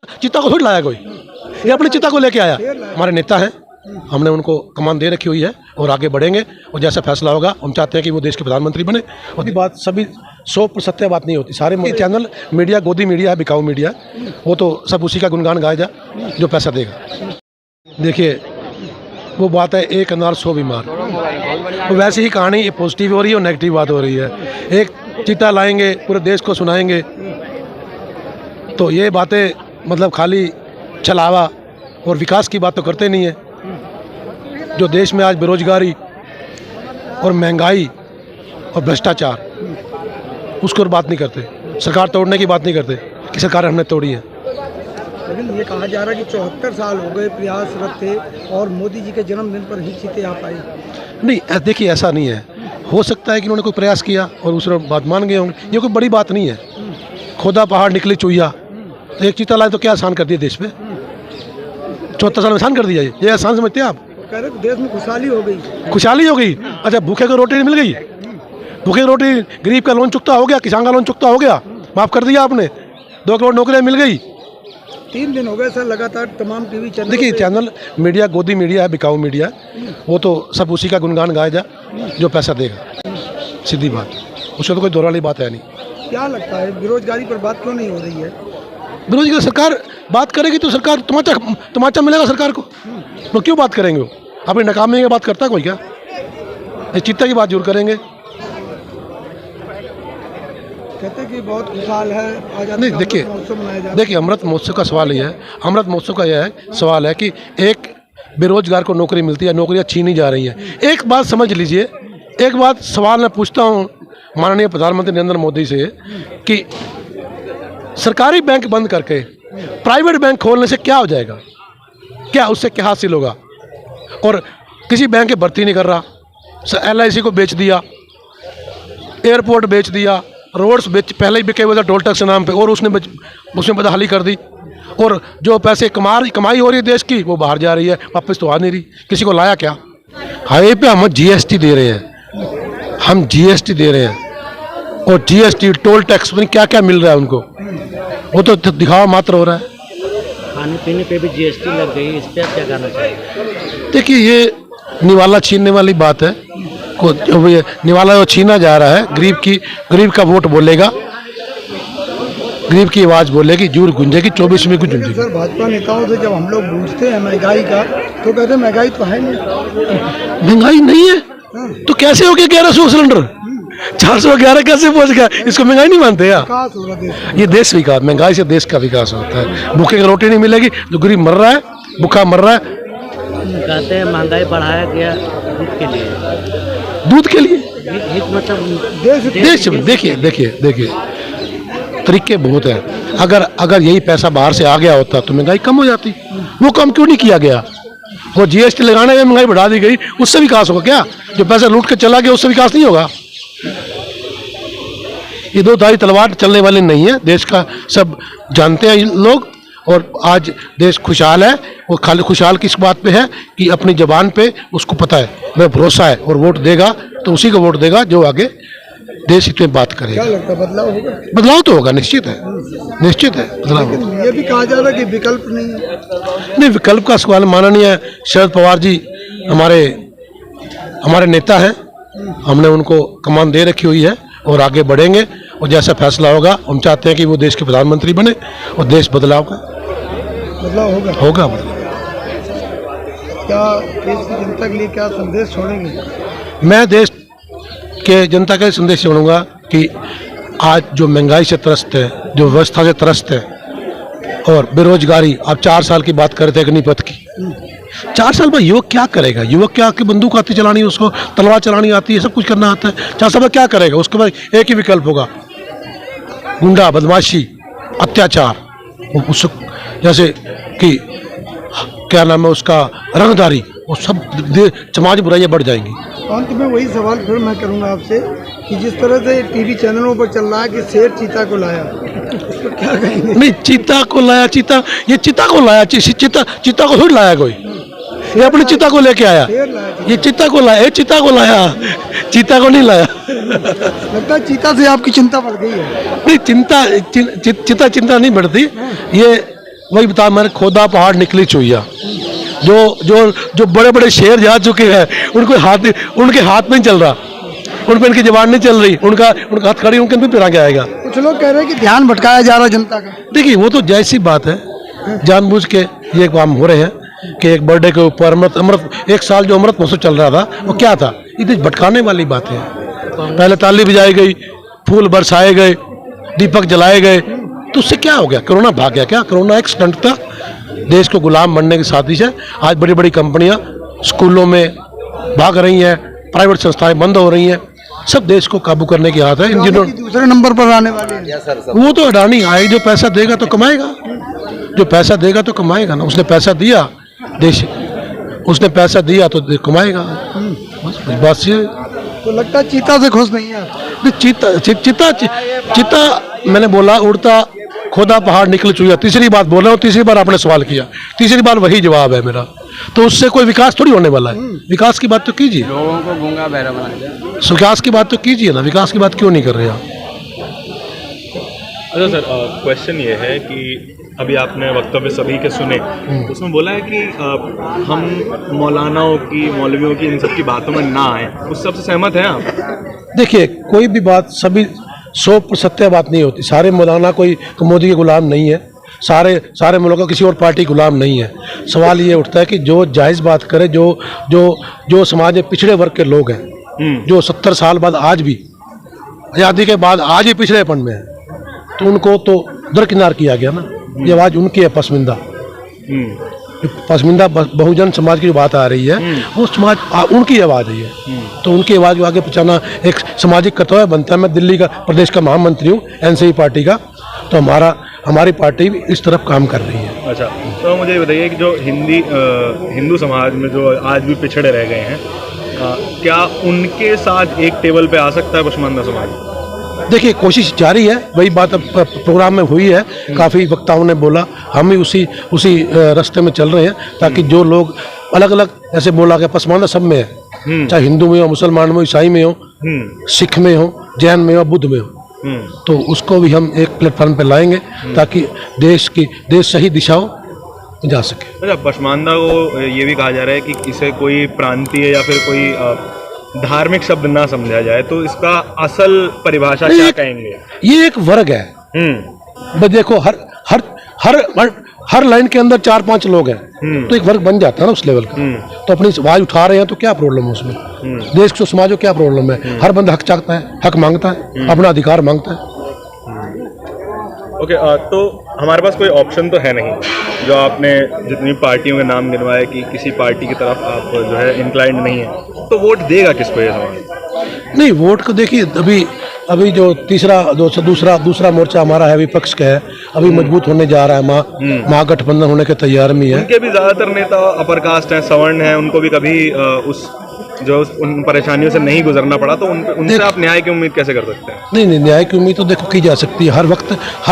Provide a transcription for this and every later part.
चिता को थोड़ी लाया कोई, ये अपनी चिता को लेके आया। हमारे नेता हैं, हमने उनको कमान दे रखी हुई है और आगे बढ़ेंगे और जैसा फैसला होगा हम चाहते हैं कि वो देश के प्रधानमंत्री बने। और ये बात सभी 100% सत्य बात नहीं होती। सारे चैनल मीडिया गोदी मीडिया है, बिकाऊ मीडिया, वो तो सब उसी का गुणगान गाया जा जो पैसा देगा। देखिए वो बात है, एक अनार 100 बीमार। तो वैसे ही कहानी पॉजिटिव हो रही है और नेगेटिव बात हो रही है। एक चिता लाएंगे, पूरे देश को सुनाएंगे, तो ये बातें मतलब खाली छलावा और विकास की बात तो करते नहीं है। जो देश में आज बेरोजगारी और महंगाई और भ्रष्टाचार, उसको बात नहीं करते। सरकार तोड़ने की बात नहीं करते कि सरकार हमने तोड़ी है। लेकिन ये कहा जा रहा है कि 74 साल हो गए प्रयासरत थे और मोदी जी के जन्मदिन पर ही चीते आ पाई। नहीं, देखिए ऐसा नहीं है। हो सकता है कि उन्होंने कोई प्रयास किया और दूसरे बात मान गए होंगे, ये कोई बड़ी बात नहीं है। खोदा पहाड़ निकली चुईया, तो एक चीता लाए तो क्या आसान कर दिया देश पे? 74 साल में आसान कर दिया? ये आसान समझते हैं आप? कह रहे देश में खुशहाली हो गई। खुशहाली हो गई? अच्छा, भूखे को रोटी नहीं मिल गई? भूखे की रोटी, गरीब का लोन चुकता हो गया, किसान का लोन चुकता हो गया, माफ़ कर दिया आपने, 2 करोड़ नौकरियाँ मिल गई। 3 दिन हो गए सर लगातार तमाम टीवी चैनल। देखिए चैनल मीडिया गोदी मीडिया है, बिकाऊ मीडिया, वो तो सब उसी का गुणगान गाया जा जो पैसा देगा। सीधी बात, उससे तो कोई दोहराली बात है नहीं। क्या लगता है बेरोजगारी पर बात क्यों नहीं हो रही है? बेरोजगारी सरकार बात करेगी तो सरकार तमाचा मिलेगा सरकार को, तो क्यों बात करेंगे? वो अपनी नाकामी की बात करता है कोई क्या? इस चित्ता की बात जरूर करेंगे। कहते हैं कि बहुत खुशहाल है आजादी नहीं, का देखिए अमृत महोत्सव मनाया जा रहा है। देखिए अमृत महोत्सव का सवाल ये है, अमृत महोत्सव का यह है सवाल है कि एक बेरोजगार को नौकरी मिलती है, नौकरियां छीनी जा रही हैं। एक बात समझ लीजिए, एक बात सवाल मैं पूछता हूँ माननीय प्रधानमंत्री नरेंद्र मोदी से कि सरकारी बैंक बंद करके प्राइवेट बैंक खोलने से क्या हो जाएगा? क्या उससे क्या हासिल होगा? और किसी बैंक की भर्ती नहीं कर रहा, LIC को बेच दिया, एयरपोर्ट बेच दिया, रोड्स बेच, पहले ही बिके हुए थे टोल टैक्स के नाम पे, और उसने बदहाली कर दी। और जो पैसे कमाई हो रही है देश की, वो बाहर जा रही है, वापस तो आ नहीं रही। किसी को लाया क्या? हाईवे पे हम GST दे रहे हैं, हम GST दे रहे हैं, और GST टोल टैक्स में क्या क्या मिल रहा है उनको, वो तो दिखावा मात्र हो रहा है। खाने पीने पे भी GST लग गई, इस पर क्या कहना चाहिए? देखिए ये निवाला छीनने वाली बात है। निवाला जो छीना जा रहा है, गरीब का वोट बोलेगा, गरीब की आवाज बोलेगी, जरूर गूंजेगी, 24 में गूंजेगी। सर भाजपा नेताओं से जब हम लोग पूछते हैं महंगाई का, तो कहते हैं महंगाई तो है नहीं। महंगाई नहीं है तो कैसे हो गया 1100 सिलेंडर? 411 कैसे पहुंच गया? इसको महंगाई नहीं मानते यार? विकास हो रहा देश। ये देश विकास, महंगाई से देश का विकास होता है। भूखे की रोटी नहीं मिलेगी, जो गरीब मर रहा है, भूखा मर रहा है। कहते हैं महंगाई बढ़ाया गया दूध के लिए। दूध के लिए हित मतलब देश में देखिए तरीके बहुत हैं। अगर यही पैसा बाहर से आ गया होता तो महंगाई कम हो जाती। वो कम क्यों नहीं किया गया? वो GST लगाने में महंगाई बढ़ा दी गई, उससे विकास होगा क्या? जो पैसा लूट के चला गया उससे विकास नहीं होगा। ये दो धारी तलवार चलने वाली नहीं है, देश का सब जानते हैं लोग। और आज देश खुशहाल है। वो खाली खुशहाल किस बात पे है कि अपनी जबान पे उसको पता है, वह भरोसा है, और वोट देगा तो उसी को वोट देगा जो आगे देश हित में बात करेगा। क्या लगता है बदलाव होगा? बदलाव तो होगा, निश्चित है बदलाव होगा। लेकिन ये भी कहा जा रहा है कि विकल्प नहीं है। नहीं, विकल्प का सवाल माननीय शरद पवार जी हमारे नेता हैं, हमने उनको कमान दे रखी हुई है और आगे बढ़ेंगे और जैसा फैसला होगा हम चाहते हैं कि वो देश के प्रधानमंत्री बने और देश बदलाव होगा। क्या देश की जनता के लिए क्या संदेश छोड़ेंगे? मैं देश के जनता का संदेश छोड़ूंगा कि आज जो महंगाई से त्रस्त है, जो व्यवस्था से त्रस्त है, और बेरोजगारी, आप 4 साल की बात करते हैं अग्निपथ की। 4 साल में युवक क्या करेगा? युवक क्या की बंदूक आती चलानी है, उसको तलवार चलानी आती है, सब कुछ करना आता है। 4 साल में क्या करेगा? उसके बाद एक ही विकल्प होगा, गुंडा बदमाशी अत्याचार, उस जैसे कि क्या नाम है उसका, रंगदारी, वो सब समाज बुराइयाँ बढ़ जाएंगी। अंत में वही सवाल फिर मैं करूंगा आपसे कि जिस तरह से टीवी चैनलों पर चल रहा है कि शेर चीता को लाया, इस पर क्या कहेंगे? नहीं, चीता को लाया, चीता को लाया, चीता को थोड़ी लाया कोई, ये अपनी चिता को लेके आया। ये चिता को लाया, चीता को नहीं लाया। लगता है चीता से आपकी चिंता बढ़ गई है। नहीं, चिंता नहीं बढ़ती। ये वही बता, मैंने खोदा पहाड़ निकली चुईया। जो जो जो बड़े बड़े शेर जा चुके हैं उनके हाथ नहीं चल रहा, उन पर इनकी जबान नहीं चल रही, उनका हथकड़ी उनके भी पिरा के आएगा। कुछ लोग कह रहे हैं कि ध्यान भटकाया जा रहा है जनता का। देखिए वो तो जैसी बात है, जानबूझ के ये काम हो रहे हैं कि एक बर्थडे के ऊपर अमृत 1 साल जो अमृत महोत्सव चल रहा था वो क्या था, ये भटकाने वाली बात है। पहले ताली बजाई गई, फूल बरसाए गए, दीपक जलाए गए, तो उससे क्या हो गया? कोरोना भाग गया क्या? कोरोना एक स्टंट था, देश को गुलाम बनने की साजिश है। आज बड़ी बड़ी कंपनियां स्कूलों में भाग रही हैं, प्राइवेट संस्थाएं बंद हो रही हैं, सब देश को काबू करने की हाथ है इन जिन्होंने। दूसरे नंबर पर आने वाले हैं। वो तो अडानी आए, जो पैसा देगा तो कमाएगा, जो पैसा देगा तो कमाएगा ना। उसने पैसा दिया देश, उसने पैसा दिया तो कमाएगा, बस बात ये। तो लगता है चीता से खुश नहीं है। चीता मैंने बोला उड़ता, खोदा पहाड़ निकल चुका। तीसरी बात बोल रहा हूँ, तीसरी बार आपने सवाल किया, तीसरी बार वही जवाब है मेरा। तो उससे कोई विकास थोड़ी होने वाला है। विकास की बात तो कीजिए, लोगों को गूंगा बहरा बना दिया। विकास की बात तो कीजिए ना, विकास की बात क्यों नहीं कर रहे आप? अच्छा सर, क्वेश्चन ये है कि अभी आपने वक्तव्य सभी के सुने, उसमें बोला है कि हम मौलानाओं की, मौलवियों की, इन सब की बातों में ना आए। उस सब से सहमत हैं आप? देखिए कोई भी बात सभी 100% सत्य बात नहीं होती। सारे मौलाना कोई मोदी के गुलाम नहीं है, सारे मुल्कों का किसी और पार्टी गुलाम नहीं है। सवाल ये उठता है कि जो जायज़ बात करे, जो समाज में पिछड़े वर्ग के लोग हैं, जो 70 साल बाद आज भी आज़ादी के बाद आज ही पिछड़ेपन में है, तो उनको तो दरकिनार किया गया ना। ये आवाज़ उनकी है, पसमिंदा बहुजन समाज की जो बात आ रही है वो समाज उनकी आवाज़ है ये। तो उनकी आवाज़ को आगे पहुँचाना एक सामाजिक कर्तव्य बनता है। मैं दिल्ली का प्रदेश का महामंत्री हूँ एनसीपी पार्टी का, तो हमारी पार्टी भी इस तरफ काम कर रही है। अच्छा, तो मुझे ये बताइए कि जो हिंदू समाज में जो आज भी पिछड़े रह गए हैं, क्या उनके साथ एक टेबल पे आ सकता है पसमानदा समाज? देखिए कोशिश जारी है, वही बात अब प्रोग्राम में हुई है, काफ़ी वक्ताओं ने बोला, हम भी उसी रास्ते में चल रहे हैं, ताकि जो लोग अलग अलग ऐसे बोला गया पसमानदा सब में है, चाहे हिंदू में हो, मुसलमान में हो, ईसाई में हो, सिख में हो, जैन में हो, बुद्ध में हो, तो उसको भी हम एक प्लेटफॉर्म पे लाएंगे ताकि देश सही दिशाओं में जा सके। अच्छा, पसमानदा को ये भी कहा जा रहा है कि इसे कोई प्रांतीय या फिर कोई धार्मिक शब्द ना समझा जाए, तो इसका असल परिभाषा क्या कहेंगे? ये एक वर्ग है। बस देखो हर लाइन के अंदर 4-5 लोग हैं, तो एक वर्ग बन जाता है ना उस लेवल का। तो अपनी आवाज उठा रहे हैं तो क्या प्रॉब्लम है उसमें? देश को समाज को क्या प्रॉब्लम है? हर बंदा हक चाहता है, हक मांगता है, अपना अधिकार मांगता है। ओके, तो हमारे पास कोई ऑप्शन तो है नहीं। जो आपने जितनी पार्टियों के नाम गिनवाए कि किसी पार्टी की तरफ आप जो है इंक्लाइंड नहीं है, तो वोट देगा किसको ये समाज? नहीं, वोट को देखिए, अभी जो दूसरा मोर्चा हमारा है, विपक्ष का है, अभी मजबूत होने जा रहा है, महागठबंधन होने के तैयार में है। उनके भी ज्यादातर नेता अपर कास्ट हैं, सवर्ण हैं, उनको भी कभी उन परेशानियों से नहीं गुजरना पड़ा, तो उनसे आप न्याय की उम्मीद कैसे कर सकते हैं? नहीं, न्याय की उम्मीद तो देखो की जा सकती है। हर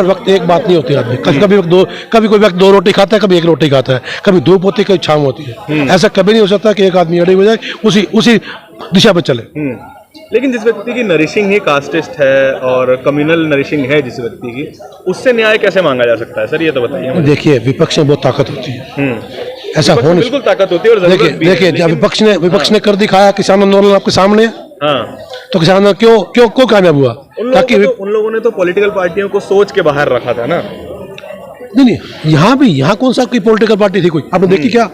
वक्त एक बात नहीं होती आदमी। कभी कोई व्यक्ति 2 रोटी खाता है, कभी 1 रोटी खाता है, कभी धूप होती है, कभी छांव होती है। ऐसा कभी नहीं हो सकता कि एक आदमी अड़ी हो जाए उसी दिशा पर चले। लेकिन जिस व्यक्ति की नरिशिंग ही कास्टिस्ट है और कम्युनल नरिशिंग है जिस व्यक्ति की, उससे न्याय कैसे मांगा जा सकता है सर, ये तो बताइए। देखिए विपक्ष में बहुत ताकत होती है, ऐसा हो नहीं, बिल्कुल ताकत होती है। और देखिए जब विपक्ष ने कर दिखाया, किसान आंदोलन आपके सामने है, तो किसान क्यों कामयाब हुआ? ताकि उन लोगों ने तो पॉलिटिकल पार्टियों को सोच के बाहर रखा था ना। नहीं, यहाँ कौन सा कोई पॉलिटिकल पार्टी थी? कोई आपने देखी क्या?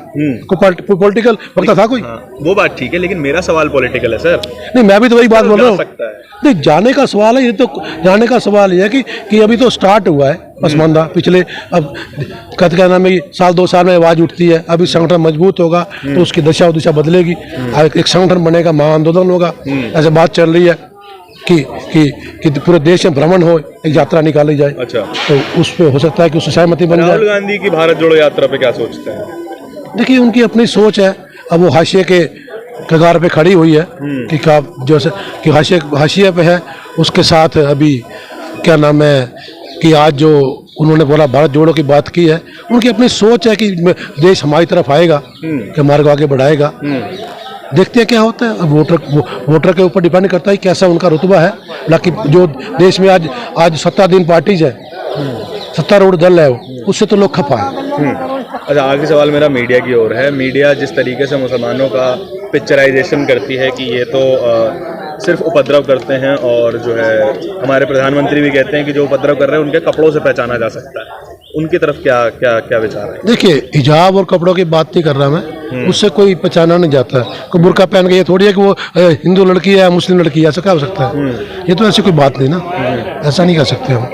कोई पॉलिटिकल वक्ता था कोई? वो बात ठीक है, लेकिन मेरा सवाल पॉलिटिकल है सर। नहीं, मैं भी तो वही बात बोल रहा हूँ। नहीं, जाने का सवाल है, ये तो जाने का सवाल ये है कि अभी तो स्टार्ट हुआ है पसमानदा। पिछले अब क्या नाम है, 1-2 साल में आवाज उठती है, अभी संगठन मजबूत होगा तो उसकी दिशा बदलेगी, एक संगठन बनेगा, महाआंदोलन होगा। ऐसे बात चल रही है कि पूरे देश में भ्रमण हो, एक यात्रा निकाली जाए। अच्छा, तो उस पे हो सकता है कि उससे सहमति बन जाए। राहुल गांधी की भारत जोड़ो यात्रा पे क्या सोचते हैं? देखिए उनकी अपनी सोच है, अब वो हाशिए के कगार पे खड़ी हुई है कि हाशिए पे है। उसके साथ अभी क्या नाम है कि आज जो उन्होंने बोला भारत जोड़ो की बात की है, उनकी अपनी सोच है कि देश हमारी तरफ आएगा, कि हमारे को आगे बढ़ाएगा। देखते हैं क्या होता है। अब वोटर के ऊपर डिपेंड करता है कैसा उनका रुतबा है। हालांकि जो देश में आज 17 दिन पार्टीज है, सत्तारूढ़ दल है उससे तो लोग खफा है। अच्छा, आखिरी सवाल मेरा मीडिया की ओर है। मीडिया जिस तरीके से मुसलमानों का पिक्चराइजेशन करती है कि ये तो सिर्फ उपद्रव करते हैं, और जो है हमारे प्रधानमंत्री भी कहते हैं कि जो उपद्रव कर रहे हैं उनके कपड़ों से पहचाना जा सकता है, उनकी तरफ क्या क्या क्या विचार है? देखिए, हिजाब और कपड़ों की बात नहीं कर रहा मैं, उससे कोई पहचाना नहीं जाता। कोई बुर्का पहन के ये थोड़ी है कि वो हिंदू लड़की है मुस्लिम लड़की है, ऐसा क्या हो सकता है? ये तो ऐसी कोई बात नहीं ना, ऐसा नहीं कर सकते हम।